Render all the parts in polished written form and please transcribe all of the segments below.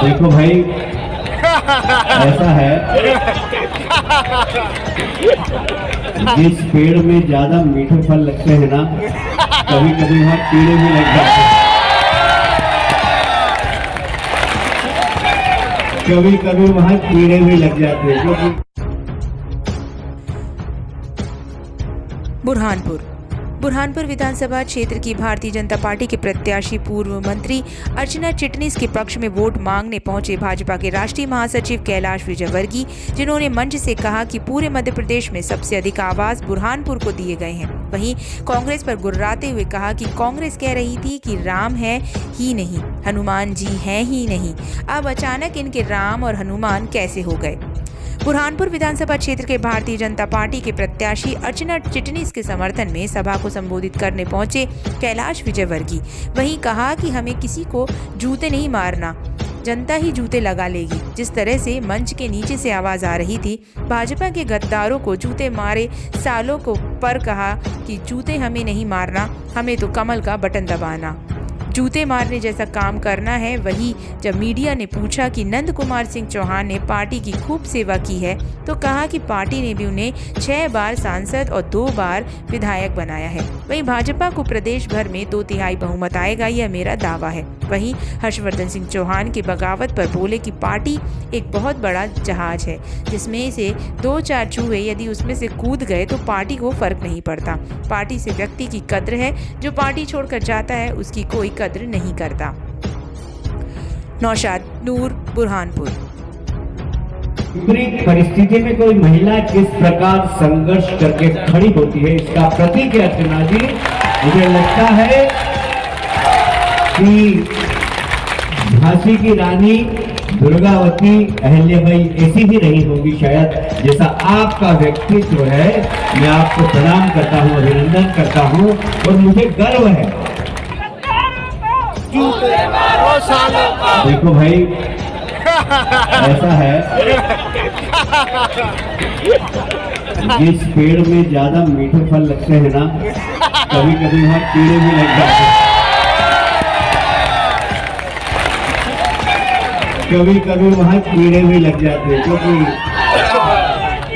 देखो भाई, ऐसा है, जिस पेड़ में ज्यादा मीठे फल लगते हैं ना, कभी कभी वहाँ कीड़े भी लग जाते हैं। कभी कभी वहाँ कीड़े भी लग जाते हैं क्योंकि बुरहानपुर विधानसभा क्षेत्र की भारतीय जनता पार्टी के प्रत्याशी पूर्व मंत्री अर्चना चिटनीस के पक्ष में वोट मांगने पहुंचे भाजपा के राष्ट्रीय महासचिव कैलाश विजयवर्गीय, जिन्होंने मंच से कहा कि पूरे मध्य प्रदेश में सबसे अधिक आवाज बुरहानपुर को दिए गए हैं। वहीं कांग्रेस पर गुर्राते हुए कहा कि कांग्रेस कह रही थी कि राम है ही नहीं, हनुमान जी हैं ही नहीं, अब अचानक इनके राम और हनुमान कैसे हो गए। बुरहानपुर विधानसभा क्षेत्र के भारतीय जनता पार्टी के प्रत्याशी अर्चना चिटनीस के समर्थन में सभा को संबोधित करने पहुंचे कैलाश विजयवर्गीय। वहीं कहा कि हमें किसी को जूते नहीं मारना, जनता ही जूते लगा लेगी। जिस तरह से मंच के नीचे से आवाज आ रही थी, भाजपा के गद्दारों को जूते मारे सालों को पर कहा कि जूते हमें नहीं मारना, हमें तो कमल का बटन दबाना, जूते मारने जैसा काम करना है। वही जब मीडिया ने पूछा कि नंद कुमार सिंह चौहान ने पार्टी की खूब सेवा की है, तो कहा कि पार्टी ने भी उन्हें 6 बार सांसद और 2 बार विधायक बनाया है। वहीं भाजपा को प्रदेश भर में 2/3 बहुमत आएगा, यह मेरा दावा है। वहीं हर्षवर्धन सिंह चौहान की बगावत पर बोले कि पार्टी एक बहुत बड़ा जहाज है, जिसमें से 2-4 चूहे यदि उसमें से कूद गए तो पार्टी को फर्क नहीं पड़ता। पार्टी से व्यक्ति की कद्र है, जो पार्टी छोड़कर जाता है उसकी कोई कद्र नहीं करता। नौशाद नूर, बुरहानपुर। विपरीत परिस्थिति में कोई महिला किस प्रकार संघर्ष करके खड़ी होती है, इसका प्रतीक है अर्चना जी। मुझे लगता है कि झांसी की रानी दुर्गावती अहल्याबाई ऐसी ही रही होगी शायद, जैसा आपका व्यक्तित्व है। मैं आपको प्रणाम करता हूँ, अभिनंदन करता हूँ और मुझे गर्व है। देखो भाई, ऐसा है, जिस पेड़ में ज्यादा मीठे फल लगते हैं ना, कभी कभी वहाँ कीड़े भी लग जाते हैं। कभी कभी वहाँ कीड़े भी लग जाते हैं क्योंकि,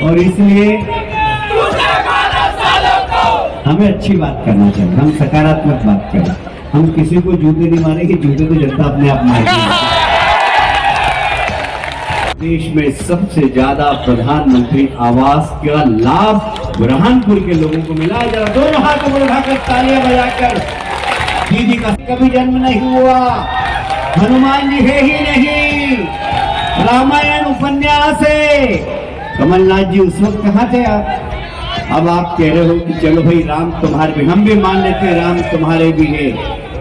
और इसलिए हमें अच्छी बात करना चाहिए, हम सकारात्मक बात करें। हम किसी को जूते नहीं मारेंगे, जूते तो जनता अपने आप मारेगी। देश में सबसे ज्यादा प्रधानमंत्री आवास का लाभ बुरहानपुर के लोगों को मिला। जरा दोनों हाथों को उठाकर तालियां बजाकर, दीदी का कभी जन्म नहीं हुआ, हनुमान जी है ही नहीं, रामायण उपन्यास है। कमलनाथ जी उस वक्त कहाँ थे आप? अब आप कह रहे हो कि चलो भाई राम तुम्हारे भी, हम भी मान लेते हैं राम तुम्हारे भी है,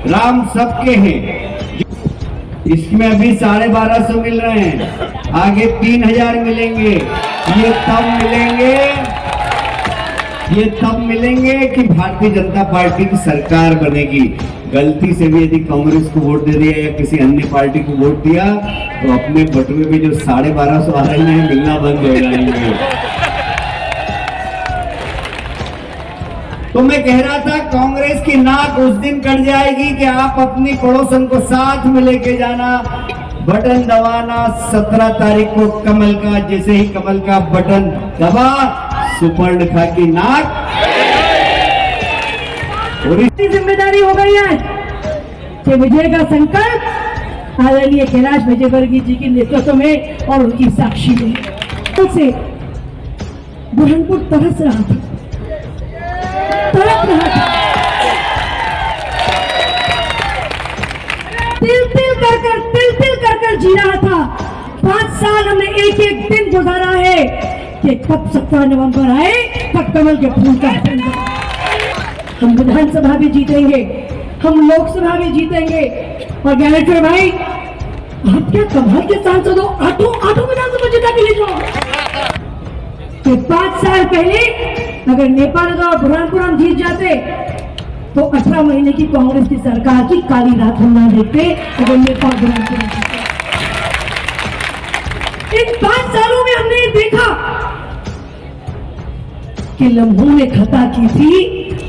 राम सबके हैं। इसमें अभी 1250 मिल रहे हैं, आगे 3000 मिलेंगे। ये तब मिलेंगे कि भारतीय जनता पार्टी की सरकार बनेगी। गलती से भी यदि कांग्रेस को वोट दे दिया या किसी अन्य पार्टी को वोट दिया तो अपने बटुए में जो 1250 आ रहे हैं मिलना बंद हो जाएंगे। तो मैं कह रहा था कांग्रेस की नाक उस दिन कट जाएगी कि आप अपनी पड़ोसन को साथ में लेके जाना, बटन दबाना। 17 तारीख को कमल का, जैसे ही कमल का बटन दबा, सुपर्णखा की नाक। और इसकी जिम्मेदारी हो गई है कि विजय का संकल्प आदरणीय कैलाश विजयवर्गीय जी के नेतृत्व में और उनकी साक्षी में से बुरहानपुर तरस रहा था, तड़प रहा था, तिल तिल कर जी रहा था। 5 साल हमने एक एक दिन गुजारा है कि कब 17 नवंबर आए, कब कमल के फूल का हम विधानसभा भी जीतेंगे, हम लोकसभा भी जीतेंगे। और ज्ञानेश्वर भाई, आप क्या कमल के सांसद हो, आठों विधानसभा जिता के ले जाओ। तो 5 साल पहले अगर नेपाल और बुरहानपुर हम जीत जाते तो 18 महीने की कांग्रेस की सरकार की काली रात हम ना देखते। अगर नेपाल बुरहानपुर इन 5 सालों में हमने देखा कि लम्हों ने खता की थी,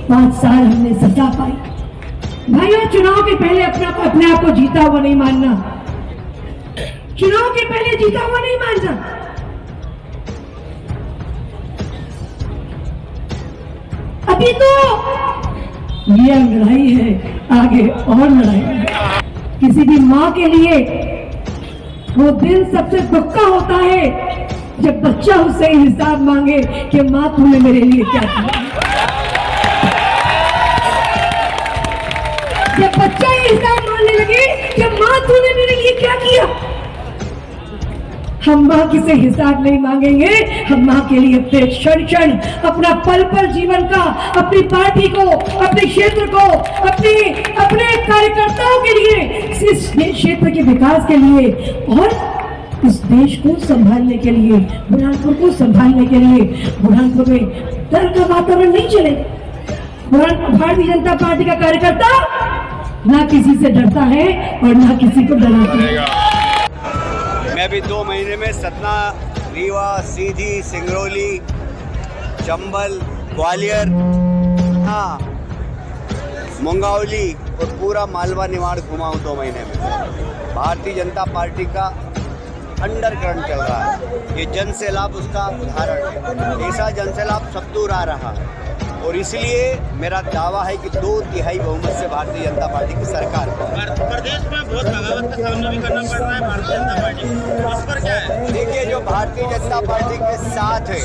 5 साल हमने सजा पाई। भाइयों, चुनाव के पहले अपने आप को जीता हुआ नहीं मानना, चुनाव के पहले जीता हुआ नहीं मानना। अभी तो ये लड़ाई है, आगे और लड़ाई है। किसी भी माँ के लिए वो दिन सबसे दुखका होता है जब बच्चा उससे हिसाब मांगे कि माँ तूने मेरे लिए क्या किया। जब बच्चा ये हिसाब मांगने लगे कि माँ तूने मेरे लिए क्या किया। हम माँ किसे हिसाब नहीं मांगेंगे, हम माँ के लिए अपने क्षण क्षण, अपना पल पल जीवन का, अपनी पार्टी को, अपने क्षेत्र को, अपने कार्यकर्ताओं के लिए, इस क्षेत्र के विकास के लिए और इस देश को संभालने के लिए, बुरहानपुर को संभालने के लिए। बुरहानपुर में डर का वातावरण नहीं चले। भारतीय जनता पार्टी का कार्यकर्ता ना किसी से डरता है और ना किसी को डराता है। मैं भी 2 महीने में सतना, रीवा, सीधी, सिंगरौली, चंबल, ग्वालियर, मुंगावली और पूरा मालवा निमाड़ घुमा हूँ 2 महीने में। भारतीय जनता पार्टी का अंडरकरंट चल रहा है। ये जन सैलाब उसका उदाहरण है। ऐसा जन सैलाब सब दूर आ रहा है और इसलिए मेरा दावा है कि 2/3 बहुमत से भारतीय जनता पार्टी की सरकार है। प्रदेश में बहुत बगावत का सामना भी करना पड़ रहा है भारतीय जनता पार्टी को, इस पर क्या है? देखिए, जो भारतीय जनता पार्टी के साथ है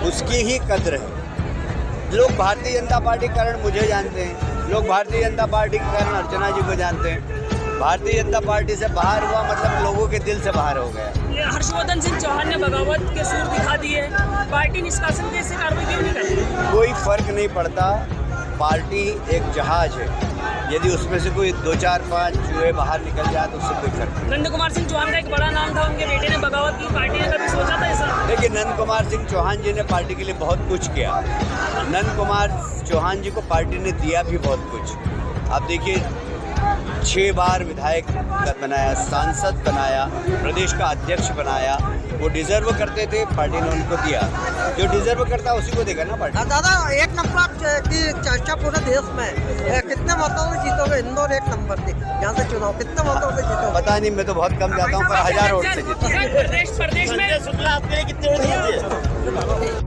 उसकी ही कद्र है। लोग भारतीय जनता पार्टी के कारण मुझे जानते हैं, लोग भारतीय जनता पार्टी के कारण अर्चना जी को जानते हैं। भारतीय जनता पार्टी से बाहर हुआ मतलब लोगों के दिल से बाहर हो गया। हर्षवर्धन सिंह चौहान ने बगावत के सुर दिखा दिए, पार्टी निष्कासन की ऐसे कार्रवाई क्यों नहीं कर रही? कोई फर्क नहीं पड़ता। पार्टी एक जहाज है, यदि उसमें से कोई 2, 4, 5 चूहे बाहर निकल जाए तो उससे कोई फर्क नहीं। नंद कुमार सिंह चौहान का एक बड़ा नाम था, उनके बेटे ने बगावत की, पार्टी ने कभी सोचा था ऐसा? देखिए, नंद कुमार सिंह चौहान जी ने पार्टी के लिए बहुत कुछ किया। नंद कुमार चौहान जी को पार्टी ने दिया भी बहुत कुछ। आप देखिए, 6 बार विधायक बनाया, सांसद बनाया, प्रदेश का अध्यक्ष बनाया। वो डिजर्व करते थे, पार्टी ने उनको दिया। जो डिजर्व करता है उसी को देगा ना पार्टी। दादा, 1 नंबर की चर्चा पूरे देश में, कितने मतों से जीतोगे? इंदौर 1 नंबर थी, यहाँ से चुनाव कितने मतों से जीतोगे? पता नहीं, मैं तो बहुत कम जाता हूँ, पर 1000 वोट से जीता। प्रदेश में शुक्ला आपके लिए कितने वोट दिए?